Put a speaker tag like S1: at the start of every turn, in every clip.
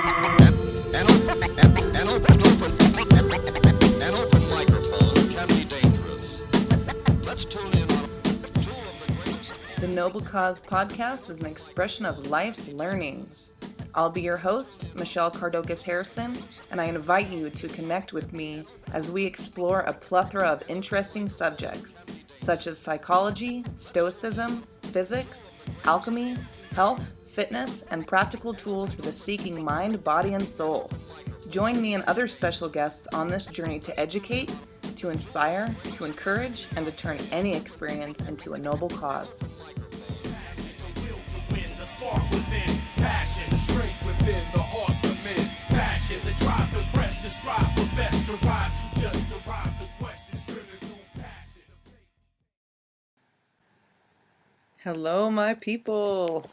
S1: An open microphone can be dangerous. Let's tune in on two of the greatest.
S2: The Noble Cause podcast is an expression of life's learnings. I'll be your host, Michelle Cardocas Harrison, and I invite you to connect with me as we explore a plethora of interesting subjects, such as psychology, stoicism, physics, alchemy, health, fitness, and practical tools for the seeking mind, body, and soul. Join me and other special guests on this journey to educate, to inspire, to encourage, and to turn any experience into a noble cause. Hello, my people.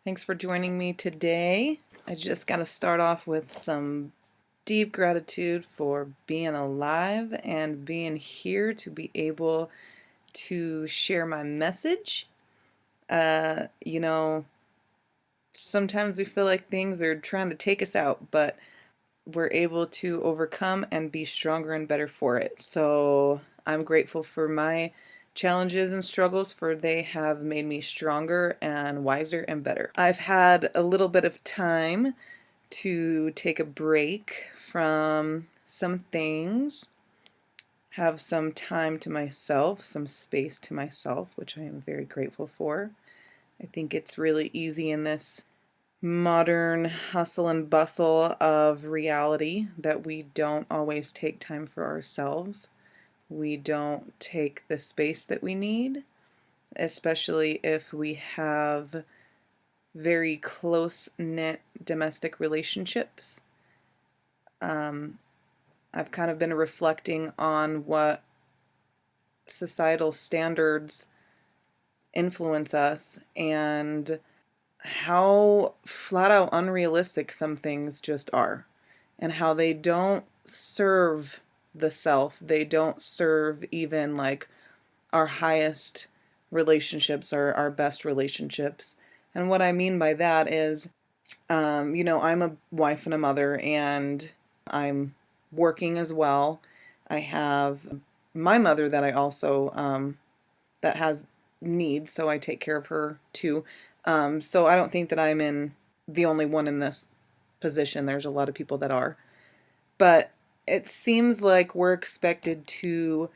S2: Thanks for joining me today. I just got to start off with some deep gratitude for being alive and being here to be able to share my message. Sometimes we feel like things are trying to take us out, but we're able to overcome and be stronger and better for it. So I'm grateful for my challenges and struggles, for they have made me stronger and wiser and better. I've had a little bit of time to take a break from some things, have some time to myself, some space to myself, which I am very grateful for. I think it's really easy in this modern hustle and bustle of reality that we don't always take time for ourselves. We don't take the space that we need, especially if we have very close-knit domestic relationships. I've kind of been reflecting on what societal standards influence us and how flat out unrealistic some things just are, and how they don't serve the self. They don't serve even like our highest relationships or our best relationships. And what I mean by that is, I'm a wife and a mother, and I'm working as well. I have my mother that I also, that has needs, so I take care of her too. So I don't think that I'm the only one in this position. There's a lot of people that are. But it seems like we're expected to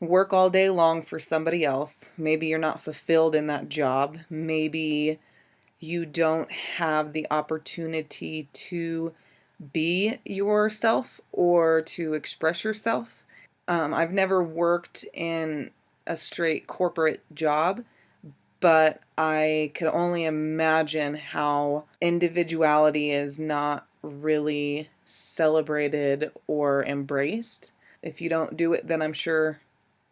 S2: work all day long for somebody else. Maybe you're not fulfilled in that job. Maybe you don't have the opportunity to be yourself or to express yourself. I've never worked in a straight corporate job, but I could only imagine how individuality is not really celebrated or embraced. If you don't do it, then I'm sure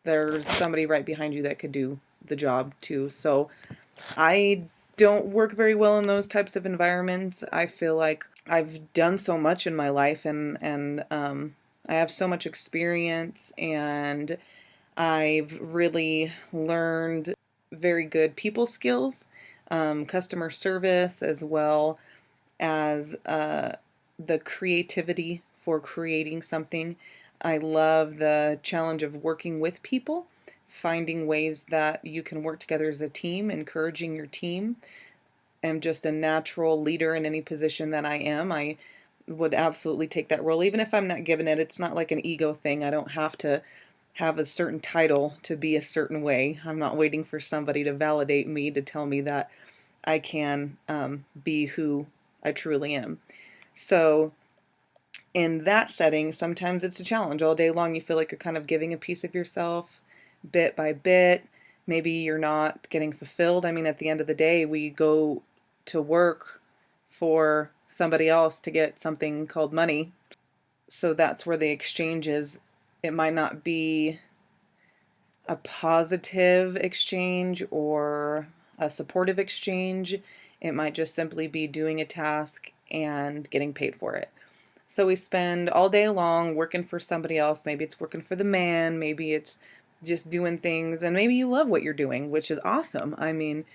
S2: there's somebody right behind you that could do the job too. So I don't work very well in those types of environments. I feel like I've done so much in my life, and I have so much experience, and I've really learned very good people skills, customer service, as well as the creativity for creating something. I love the challenge of working with people, finding ways that you can work together as a team, encouraging your team. I'm just a natural leader in any position that I am. I would absolutely take that role, even if I'm not given it. It's not like an ego thing. I don't have to have a certain title to be a certain way. I'm not waiting for somebody to validate me, to tell me that I can be who I truly am. So in that setting, sometimes it's a challenge. All day long, you feel like you're kind of giving a piece of yourself bit by bit. Maybe you're not getting fulfilled. I mean, at the end of the day, we go to work for somebody else to get something called money. So that's where the exchange is. It might not be a positive exchange or a supportive exchange. It might just simply be doing a task and getting paid for it. So we spend all day long working for somebody else. Maybe it's working for the man, maybe it's just doing things, and maybe you love what you're doing, which is awesome. I mean,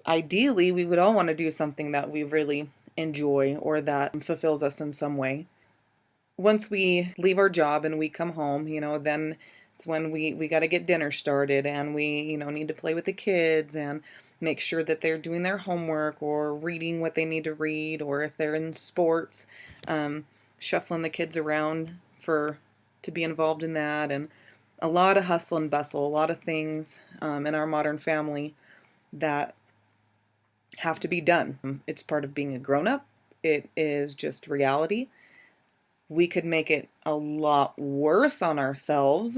S2: ideally, we would all want to do something that we really enjoy or that fulfills us in some way. Once we leave our job and we come home, then it's when we got to get dinner started, and we, need to play with the kids and make sure that they're doing their homework or reading what they need to read, or if they're in sports, shuffling the kids around to be involved in that. And a lot of hustle and bustle, a lot of things in our modern family that have to be done. It's part of being a grown-up. It is just reality. We could make it a lot worse on ourselves,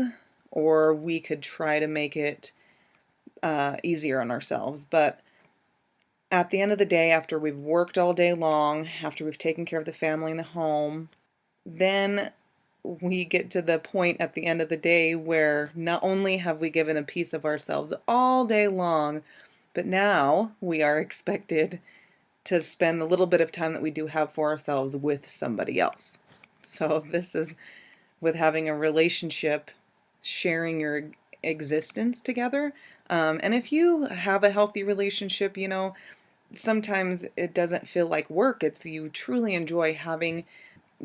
S2: or we could try to make it easier on ourselves. But at the end of the day, after we've worked all day long, after we've taken care of the family and the home, then we get to the point at the end of the day where not only have we given a piece of ourselves all day long, but now we are expected to spend the little bit of time that we do have for ourselves with somebody else. So this is with having a relationship, sharing your existence together. And if you have a healthy relationship, sometimes it doesn't feel like work. It's you truly enjoy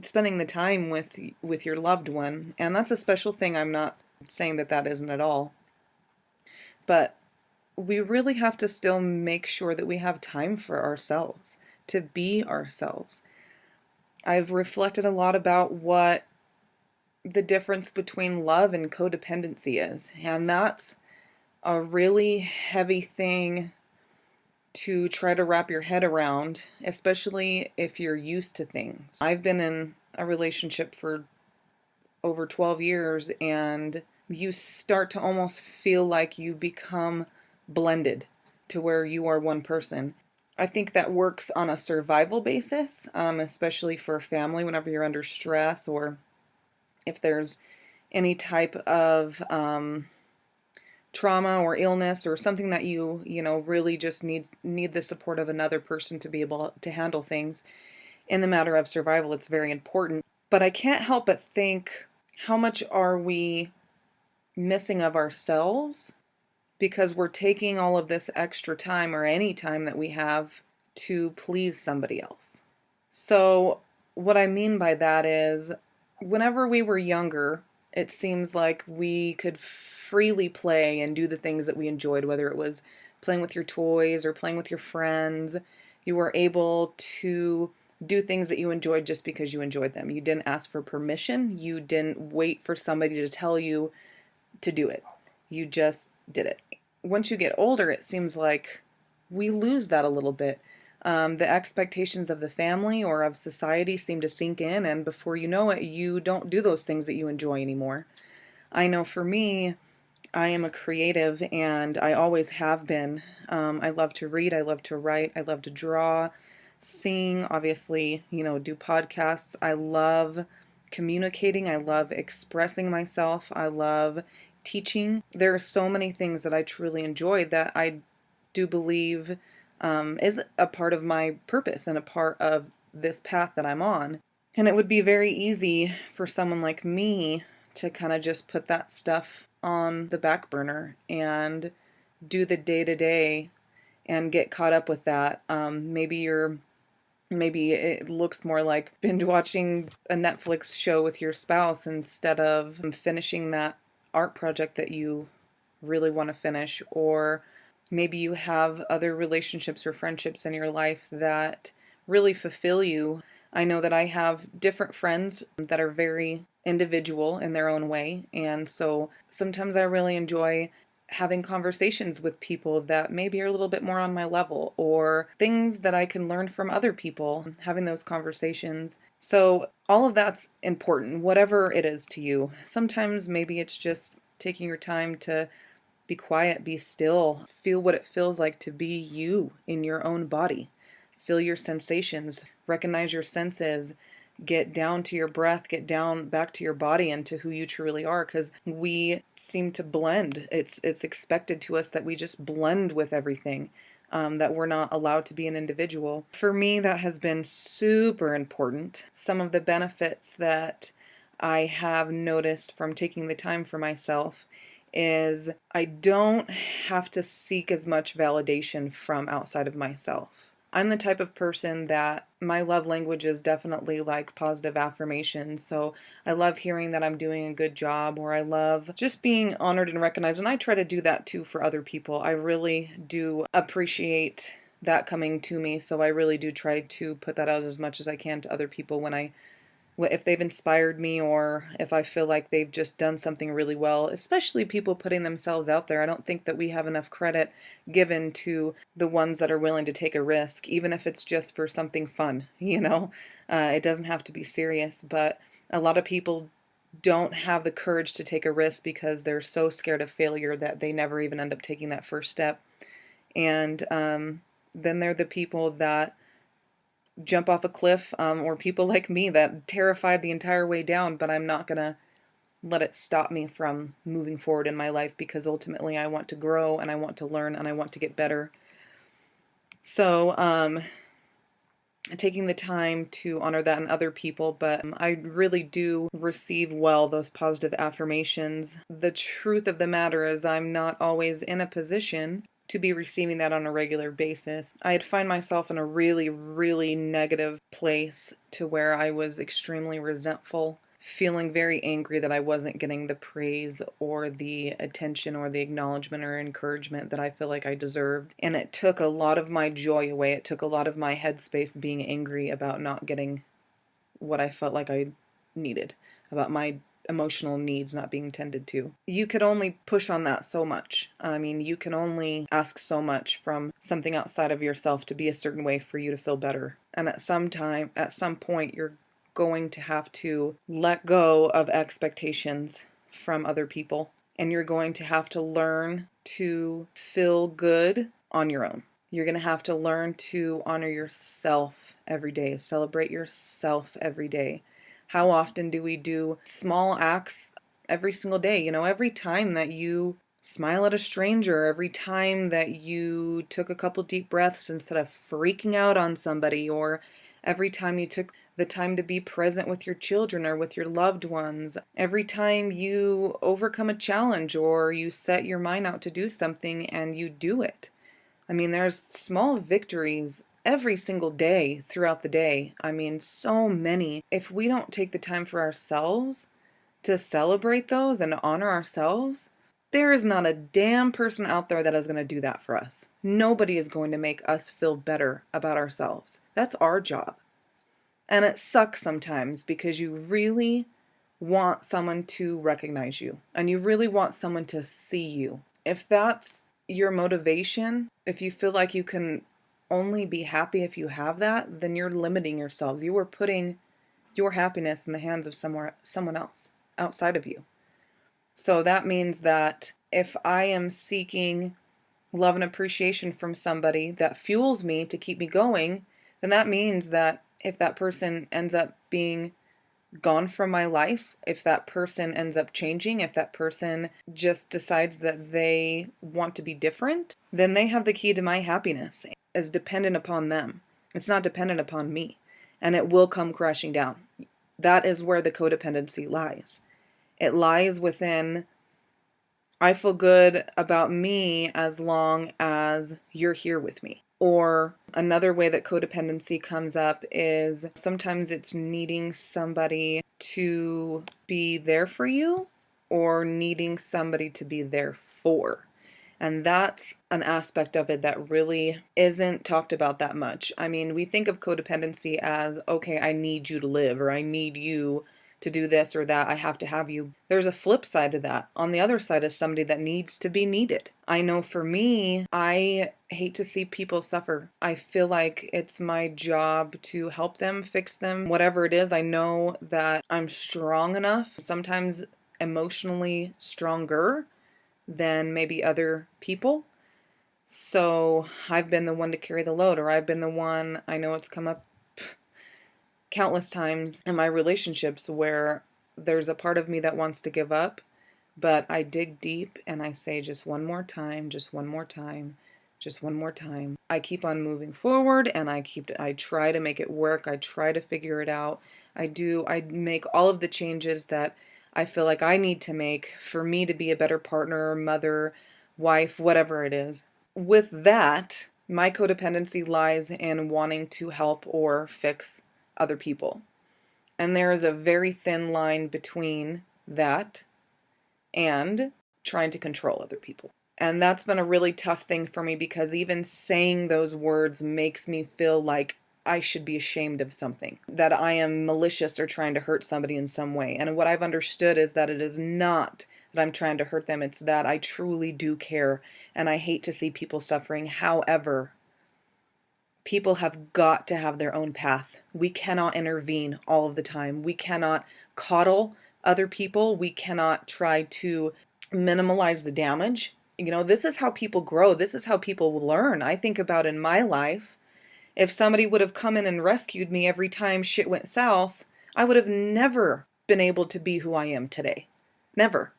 S2: spending the time with your loved one. And that's a special thing. I'm not saying that isn't at all. But we really have to still make sure that we have time for ourselves, to be ourselves. I've reflected a lot about what the difference between love and codependency is, and that's a really heavy thing to try to wrap your head around, especially if you're used to things. I've been in a relationship for over 12 years, and you start to almost feel like you become blended to where you are one person. I think that works on a survival basis, especially for a family whenever you're under stress, or if there's any type of trauma or illness or something that you really just need the support of another person to be able to handle things. In the matter of survival, it's very important. But I can't help but think, how much are we missing of ourselves because we're taking all of this extra time, or any time that we have, to please somebody else? So what I mean by that is, whenever we were younger, it seems like we could freely play and do the things that we enjoyed, whether it was playing with your toys or playing with your friends. You were able to do things that you enjoyed just because you enjoyed them. You didn't ask for permission. You didn't wait for somebody to tell you to do it. You just did it. Once you get older, it seems like we lose that a little bit. The expectations of the family or of society seem to sink in, and before you know it, you don't do those things that you enjoy anymore. I know for me, I am a creative, and I always have been. I love to read, I love to write, I love to draw, sing, obviously, do podcasts. I love communicating, I love expressing myself, I love teaching. There are so many things that I truly enjoy that I do believe is a part of my purpose and a part of this path that I'm on. And it would be very easy for someone like me to kind of just put that stuff on the back burner and do the day-to-day and get caught up with that. Maybe it looks more like binge watching a Netflix show with your spouse instead of finishing that art project that you really want to finish. Or maybe you have other relationships or friendships in your life that really fulfill you. I know that I have different friends that are very individual in their own way, and so sometimes I really enjoy having conversations with people that maybe are a little bit more on my level, or things that I can learn from other people, having those conversations. So all of that's important, whatever it is to you. Sometimes maybe it's just taking your time to be quiet, be still, feel what it feels like to be you in your own body. Feel your sensations, recognize your senses, get down to your breath, get down back to your body and to who you truly are, because we seem to blend. It's expected to us that we just blend with everything, that we're not allowed to be an individual. For me, that has been super important. Some of the benefits that I have noticed from taking the time for myself is I don't have to seek as much validation from outside of myself. I'm the type of person that my love language is definitely like positive affirmations. So I love hearing that I'm doing a good job, or I love just being honored and recognized. And I try to do that too for other people. I really do appreciate that coming to me. So I really do try to put that out as much as I can to other people if they've inspired me, or if I feel like they've just done something really well, especially people putting themselves out there. I don't think that we have enough credit given to the ones that are willing to take a risk, even if it's just for something fun, you know? It doesn't have to be serious, but a lot of people don't have the courage to take a risk because they're so scared of failure that they never even end up taking that first step. And then they're the people that jump off a cliff, or people like me that terrified the entire way down, but I'm not gonna let it stop me from moving forward in my life, because ultimately I want to grow and I want to learn and I want to get better. So, taking the time to honor that in other people, but I really do receive well those positive affirmations. The truth of the matter is, I'm not always in a position to be receiving that on a regular basis. I'd find myself in a really, really negative place to where I was extremely resentful, feeling very angry that I wasn't getting the praise or the attention or the acknowledgement or encouragement that I feel like I deserved. And it took a lot of my joy away. It took a lot of my headspace being angry about not getting what I felt like I needed, about my emotional needs not being tended to. You could only push on that so much. I mean, you can only ask so much from something outside of yourself to be a certain way for you to feel better. And at some point, you're going to have to let go of expectations from other people. And you're going to have to learn to feel good on your own. You're going to have to learn to honor yourself every day, celebrate yourself every day. How often do we do small acts every single day? You know, every time that you smile at a stranger, every time that you took a couple deep breaths instead of freaking out on somebody, or every time you took the time to be present with your children or with your loved ones, every time you overcome a challenge or you set your mind out to do something and you do it. I mean, there's small victories every single day throughout the day. I mean, so many. If we don't take the time for ourselves to celebrate those and honor ourselves, there is not a damn person out there that is going to do that for us. Nobody is going to make us feel better about ourselves. That's our job. And it sucks sometimes because you really want someone to recognize you and you really want someone to see you. If that's your motivation, if you feel like you can only be happy if you have that, then you're limiting yourselves. You are putting your happiness in the hands of someone else outside of you. So that means that if I am seeking love and appreciation from somebody that fuels me to keep me going, then that means that if that person ends up being gone from my life, if that person ends up changing, if that person just decides that they want to be different, then they have the key to my happiness. It's dependent upon them. It's not dependent upon me. And it will come crashing down. That is where the codependency lies. It lies within, I feel good about me as long as you're here with me. Or another way that codependency comes up is sometimes it's needing somebody to be there for you or needing somebody to be there for. And that's an aspect of it that really isn't talked about that much. I mean, we think of codependency as, okay, I need you to live, or I need you to do this or that. I have to have you. There's a flip side to that. On the other side is somebody that needs to be needed. I know for me, I hate to see people suffer. I feel like it's my job to help them, fix them, whatever it is. I know that I'm strong enough, sometimes emotionally stronger than maybe other people. So I've been the one to carry the load, or I've been the one, I know it's come up countless times in my relationships where there's a part of me that wants to give up, but I dig deep and I say just one more time, just one more time, just one more time. I keep on moving forward and I try to make it work. I try to figure it out. I make all of the changes that I feel like I need to make for me to be a better partner, mother, wife, whatever it is. With that, My codependency lies in wanting to help or fix other people. And there is a very thin line between that and trying to control other people. And that's been a really tough thing for me, because even saying those words makes me feel like I should be ashamed of something, that I am malicious or trying to hurt somebody in some way. And what I've understood is that it is not that I'm trying to hurt them, it's that I truly do care and I hate to see people suffering. However, people have got to have their own path. We cannot intervene all of the time. We cannot coddle other people. We cannot try to minimize the damage. This is how people grow. This is how people learn. I think about in my life, if somebody would have come in and rescued me every time shit went south, I would have never been able to be who I am today. Never.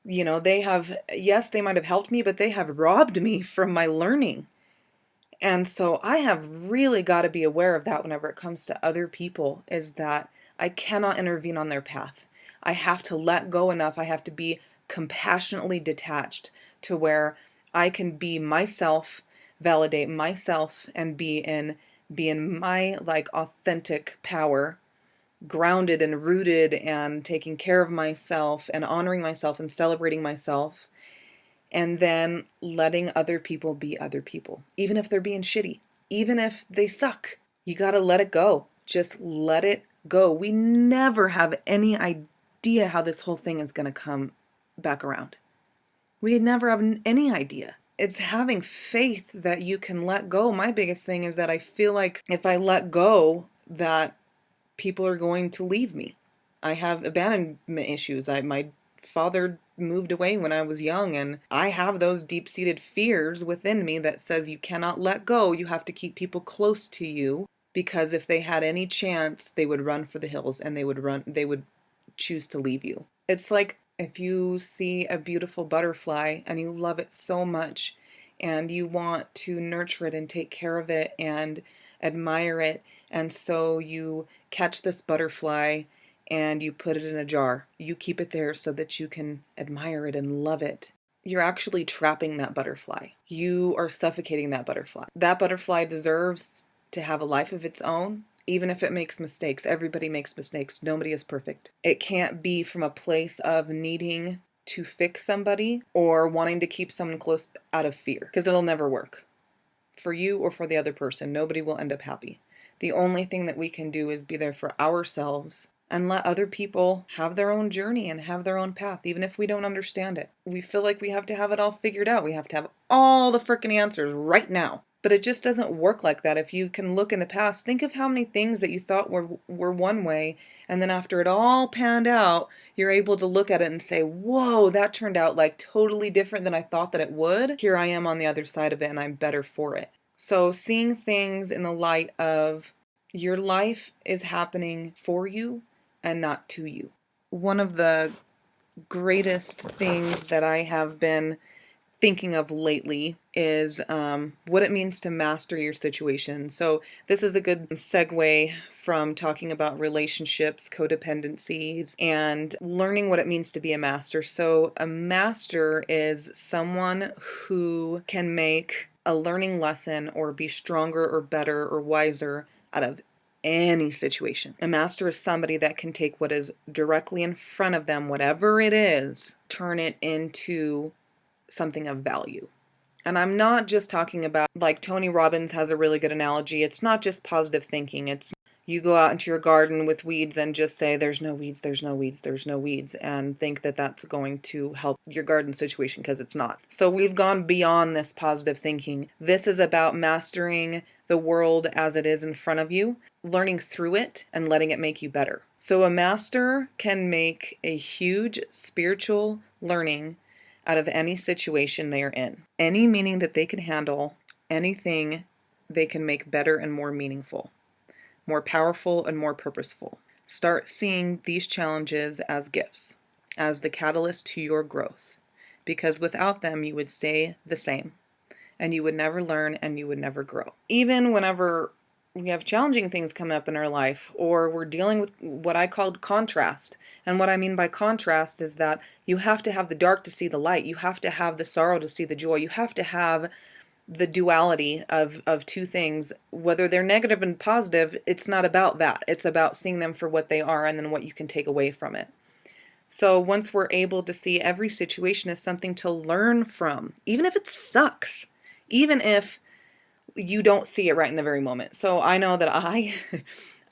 S2: Yes, they might have helped me, but they have robbed me from my learning. And so I have really got to be aware of that whenever it comes to other people, is that I cannot intervene on their path. I have to let go enough. I have to be compassionately detached to where I can be myself, validate myself, and be in my authentic power, grounded and rooted and taking care of myself and honoring myself and celebrating myself, and then letting other people be other people, even if they're being shitty, even if they suck. You gotta let it go. Just let it go. We never have any idea how this whole thing is gonna come back around. We never have any idea. It's having faith that you can let go. My biggest thing is that I feel like if I let go, that people are going to leave me. I have abandonment issues. My father moved away when I was young, and I have those deep-seated fears within me that says you cannot let go. You have to keep people close to you, because if they had any chance, they would run for the hills and they would choose to leave you. It's like if you see a beautiful butterfly and you love it so much and you want to nurture it and take care of it and admire it, and so you catch this butterfly and you put it in a jar. You keep it there so that you can admire it and love it. You're actually trapping that butterfly. You are suffocating that butterfly. That butterfly deserves to have a life of its own, even if it makes mistakes. Everybody makes mistakes. Nobody is perfect. It can't be from a place of needing to fix somebody or wanting to keep someone close out of fear, because it'll never work. For you or for the other person, nobody will end up happy. The only thing that we can do is be there for ourselves and let other people have their own journey and have their own path, even if we don't understand it. We feel like we have to have it all figured out. We have to have all the frickin' answers right now. But it just doesn't work like that. If you can look in the past, think of how many things that you thought were one way, and then after it all panned out, you're able to look at it and say, whoa, that turned out like totally different than I thought that it would. Here I am on the other side of it, and I'm better for it. So seeing things in the light of your life is happening for you and not to you. One of the greatest things that I have been thinking of lately is what it means to master your situation. So this is a good segue from talking about relationships, codependencies, and learning what it means to be a master. So a master is someone who can make a learning lesson or be stronger or better or wiser out of any situation. A master is somebody that can take what is directly in front of them, whatever it is, turn it into something of value. And I'm not just talking about, like Tony Robbins has a really good analogy, it's not just positive thinking. It's you go out into your garden with weeds and just say, there's no weeds, there's no weeds, there's no weeds, and think that that's going to help your garden situation, because it's not. So we've gone beyond this positive thinking. This is about mastering the world as it is in front of you, learning through it, and letting it make you better. So a master can make a huge spiritual learning out of any situation they are in. Any meaning that they can handle, anything they can make better and more meaningful, more powerful and more purposeful. Start seeing these challenges as gifts, as the catalyst to your growth, because without them you would stay the same and you would never learn and you would never grow. Even whenever we have challenging things come up in our life, or we're dealing with what I called contrast. And what I mean by contrast is that you have to have the dark to see the light. You have to have the sorrow to see the joy. You have to have the duality of two things, whether they're negative and positive, it's not about that. It's about seeing them for what they are and then what you can take away from it. So once we're able to see every situation as something to learn from, even if it sucks, even if you don't see it right in the very moment. So I know that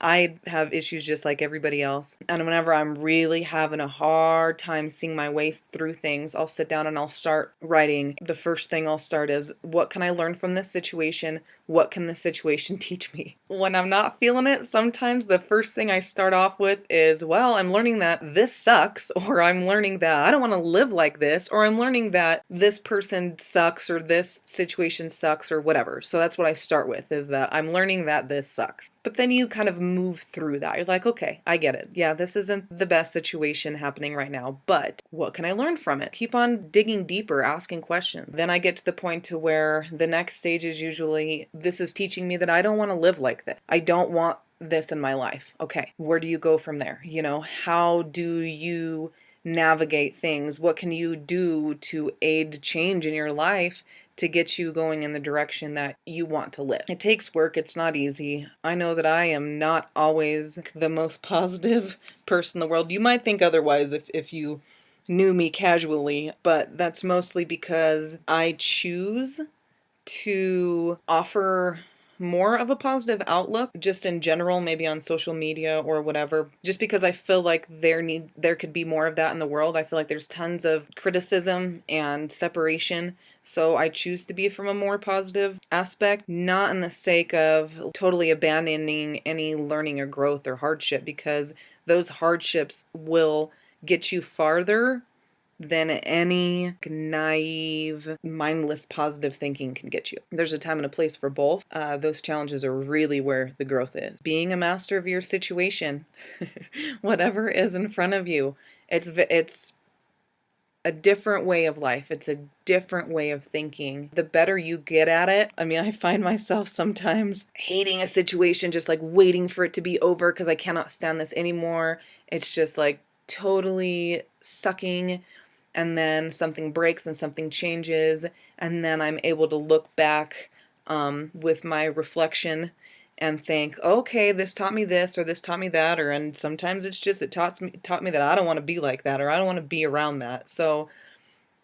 S2: I have issues just like everybody else. And whenever I'm really having a hard time seeing my way through things, I'll sit down and I'll start writing. The first thing I'll start is, what can I learn from this situation? What can this situation teach me? When I'm not feeling it, sometimes the first thing I start off with is, well, I'm learning that this sucks, or I'm learning that I don't want to live like this, or I'm learning that this person sucks, or this situation sucks, or whatever. So that's what I start with, is that I'm learning that this sucks. But then you kind of move through that. You're like, okay, I get it. Yeah, this isn't the best situation happening right now, but what can I learn from it? Keep on digging deeper, asking questions. Then I get to the point to where the next stage is usually, this is teaching me that I don't want to live like this. I don't want this in my life. Okay, where do you go from there? How do you navigate things? What can you do to aid change in your life to get you going in the direction that you want to live? It takes work. It's not easy. I know that I am not always the most positive person in the world. You might think otherwise if you knew me casually, but that's mostly because I choose to offer more of a positive outlook just in general, maybe on social media or whatever, just because I feel like there could be more of that in the world. I feel like there's tons of criticism and separation, so I choose to be from a more positive aspect, not in the sake of totally abandoning any learning or growth or hardship, because those hardships will get you farther than any naive, mindless, positive thinking can get you. There's a time and a place for both. Those challenges are really where the growth is. Being a master of your situation, whatever is in front of you, it's a different way of life. It's a different way of thinking. The better you get at it, I mean, I find myself sometimes hating a situation, just like waiting for it to be over because I cannot stand this anymore. It's just like totally sucking, and then something breaks and something changes, and then I'm able to look back with my reflection and think, okay, this taught me this, or this taught me that, and sometimes it's just it taught me that I don't want to be like that, or I don't want to be around that. So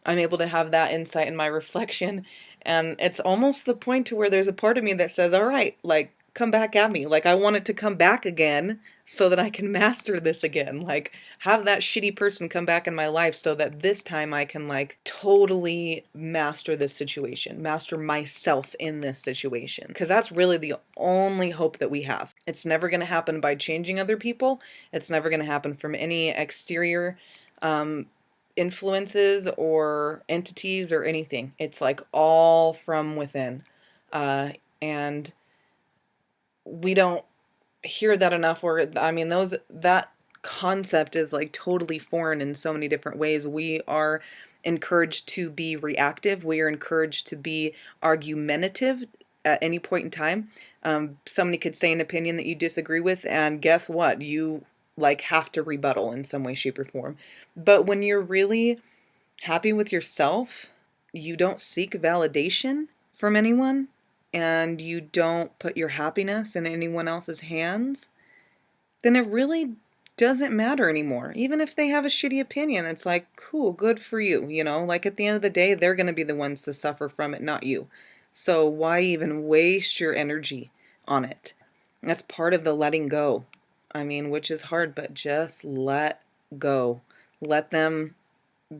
S2: I'm able to have that insight in my reflection, and it's almost the point to where there's a part of me that says, all right, like, come back at me. Like, I want it to come back again so that I can master this again. Like, have that shitty person come back in my life so that this time I can, like, totally master this situation, master myself in this situation. Because that's really the only hope that we have. It's never going to happen by changing other people. It's never going to happen from any exterior influences or entities or anything. It's like all from within. And we don't hear that enough, or I mean that concept is like totally foreign in so many different ways. We are encouraged to be reactive. We are encouraged to be argumentative at any point in time. Somebody could say an opinion that you disagree with, and guess what? You like have to rebuttal in some way, shape, or form. But when you're really happy with yourself, you don't seek validation from anyone, and you don't put your happiness in anyone else's hands, then it really doesn't matter anymore. Even if they have a shitty opinion, it's like, cool, good for you. Like at the end of the day, they're going to be the ones to suffer from it, not you. So why even waste your energy on it? That's part of the letting go. I mean, which is hard, but just let go. Let them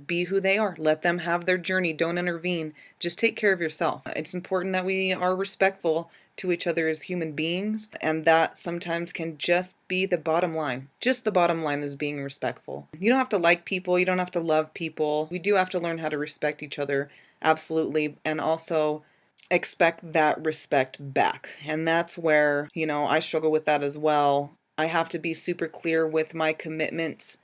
S2: be who they are. Let them have their journey. Don't intervene. Just take care of yourself. It's important that we are respectful to each other as human beings, and that sometimes can just be the bottom line. Just the bottom line is being respectful. You don't have to like people. You don't have to love people. We do have to learn how to respect each other, absolutely, and also expect that respect back. And that's where, I struggle with that as well. I have to be super clear with my commitments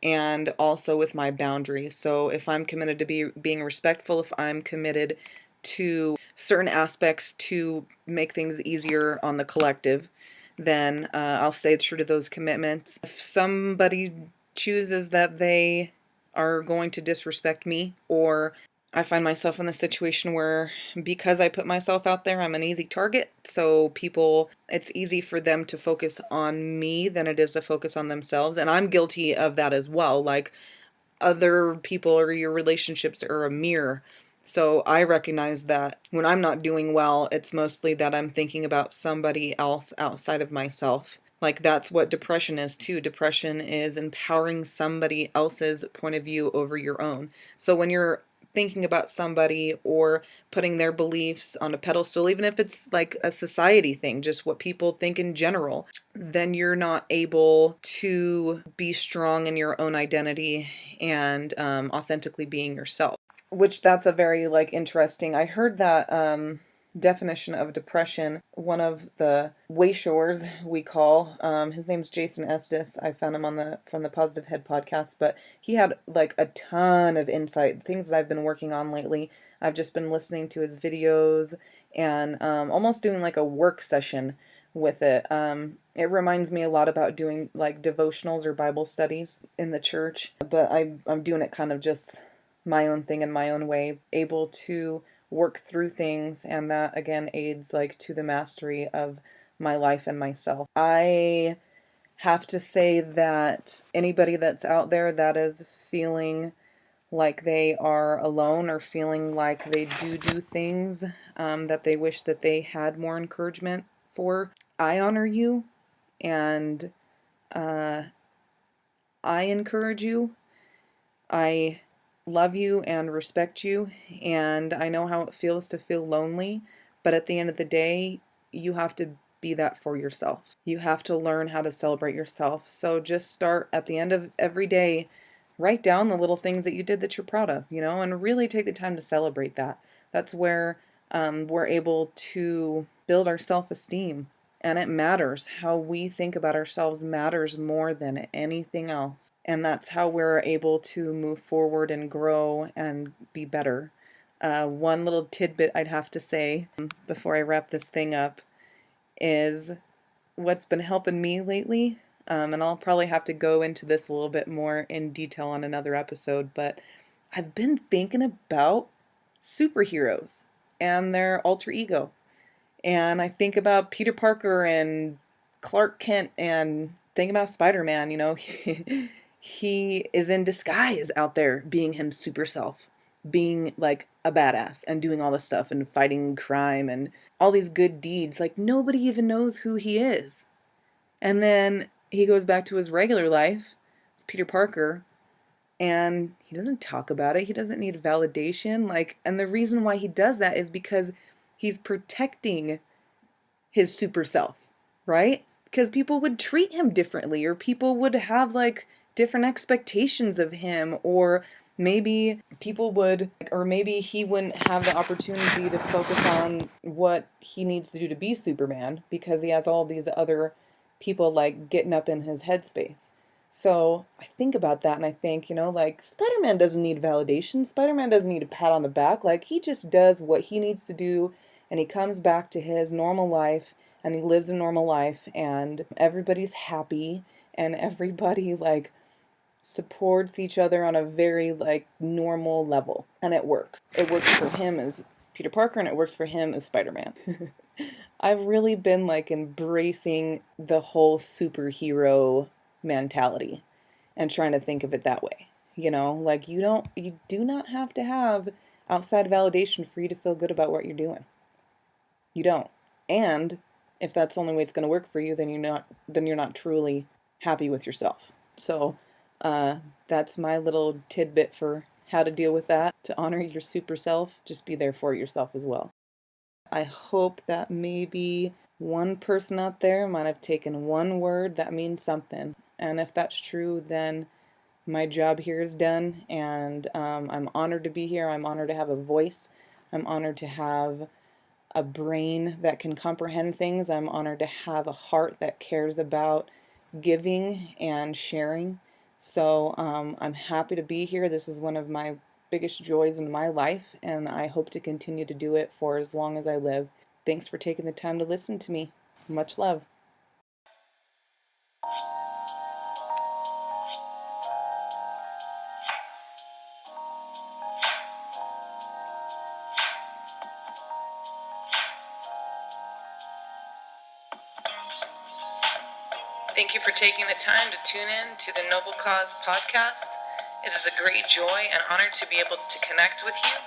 S2: and also with my boundaries. So if I'm committed to being respectful, if I'm committed to certain aspects to make things easier on the collective, then I'll stay true to those commitments. If somebody chooses that they are going to disrespect me or I find myself in the situation where because I put myself out there, I'm an easy target. So people, it's easy for them to focus on me than it is to focus on themselves. And I'm guilty of that as well. Like other people or your relationships are a mirror. So I recognize that when I'm not doing well, it's mostly that I'm thinking about somebody else outside of myself. Like that's what depression is too. Depression is empowering somebody else's point of view over your own. So when you're thinking about somebody or putting their beliefs on a pedestal, even if it's like a society thing, just what people think in general, then you're not able to be strong in your own identity and authentically being yourself. Which that's a very like interesting. I heard that definition of depression. One of the Wayshores we call his name's Jason Estes. I found him on the from the Positive Head podcast, but he had like a ton of insight, things that I've been working on lately. I've just been listening to his videos and almost doing like a work session with it. It reminds me a lot about doing like devotionals or Bible studies in the church, but I'm doing it kind of just my own thing in my own way, able to work through things, and that again aids like to the mastery of my life and myself. I have to say that anybody that's out there that is feeling like they are alone or feeling like they do things that they wish that they had more encouragement for, I honor you and uh, I encourage you. I love you and respect you, and I know how it feels to feel lonely, but at the end of the day, you have to be that for yourself. You have to learn how to celebrate yourself. So just start at the end of every day, write down the little things that you did that you're proud of, and really take the time to celebrate that. That's where we're able to build our self-esteem. And it matters. How we think about ourselves matters more than anything else. And that's how we're able to move forward and grow and be better. One little tidbit I'd have to say before I wrap this thing up is what's been helping me lately. And I'll probably have to go into this a little bit more in detail on another episode, but I've been thinking about superheroes and their alter ego. And I think about Peter Parker and Clark Kent and think about Spider-Man, he is in disguise out there being him super self, being like a badass and doing all this stuff and fighting crime and all these good deeds. Like nobody even knows who he is. And then he goes back to his regular life. It's Peter Parker and he doesn't talk about it. He doesn't need validation. And the reason why he does that is because he's protecting his super self, right? Because people would treat him differently, or people would have like different expectations of him, or maybe people would, or maybe he wouldn't have the opportunity to focus on what he needs to do to be Superman because he has all these other people like getting up in his headspace. So I think about that and I think, like Spider-Man doesn't need validation. Spider-Man doesn't need a pat on the back. Like he just does what he needs to do and he comes back to his normal life and he lives a normal life and everybody's happy and everybody like supports each other on a very like normal level and it works. It works for him as Peter Parker and it works for him as Spider-Man. I've really been like embracing the whole superhero mentality and trying to think of it that way. Like you do not have to have outside validation for you to feel good about what you're doing. You don't. And if that's the only way it's going to work for you, then you're not truly happy with yourself. So that's my little tidbit for how to deal with that. To honor your super self, just be there for yourself as well. I hope that maybe one person out there might have taken one word that means something. And if that's true, then my job here is done. And I'm honored to be here. I'm honored to have a voice. I'm honored to have a brain that can comprehend things. I'm honored to have a heart that cares about giving and sharing. So I'm happy to be here. This is one of my biggest joys in my life, and I hope to continue to do it for as long as I live. Thanks for taking the time to listen to me. Much love. Thank you for taking the time to tune in to the Noble Cause podcast. It is a great joy and honor to be able to connect with you.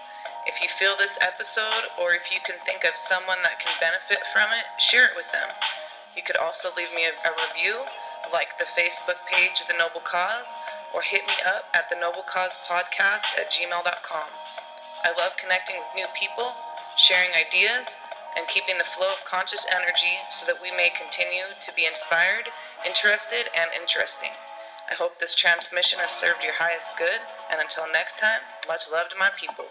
S2: If you feel this episode, or if you can think of someone that can benefit from it, share it with them. You could also leave me a review, like the Facebook page The Noble Cause, or hit me up at thenoblecausepodcast@gmail.com. I love connecting with new people, sharing ideas, and keeping the flow of conscious energy so that we may continue to be inspired, interested, and interesting. I hope this transmission has served your highest good, and until next time, much love to my people.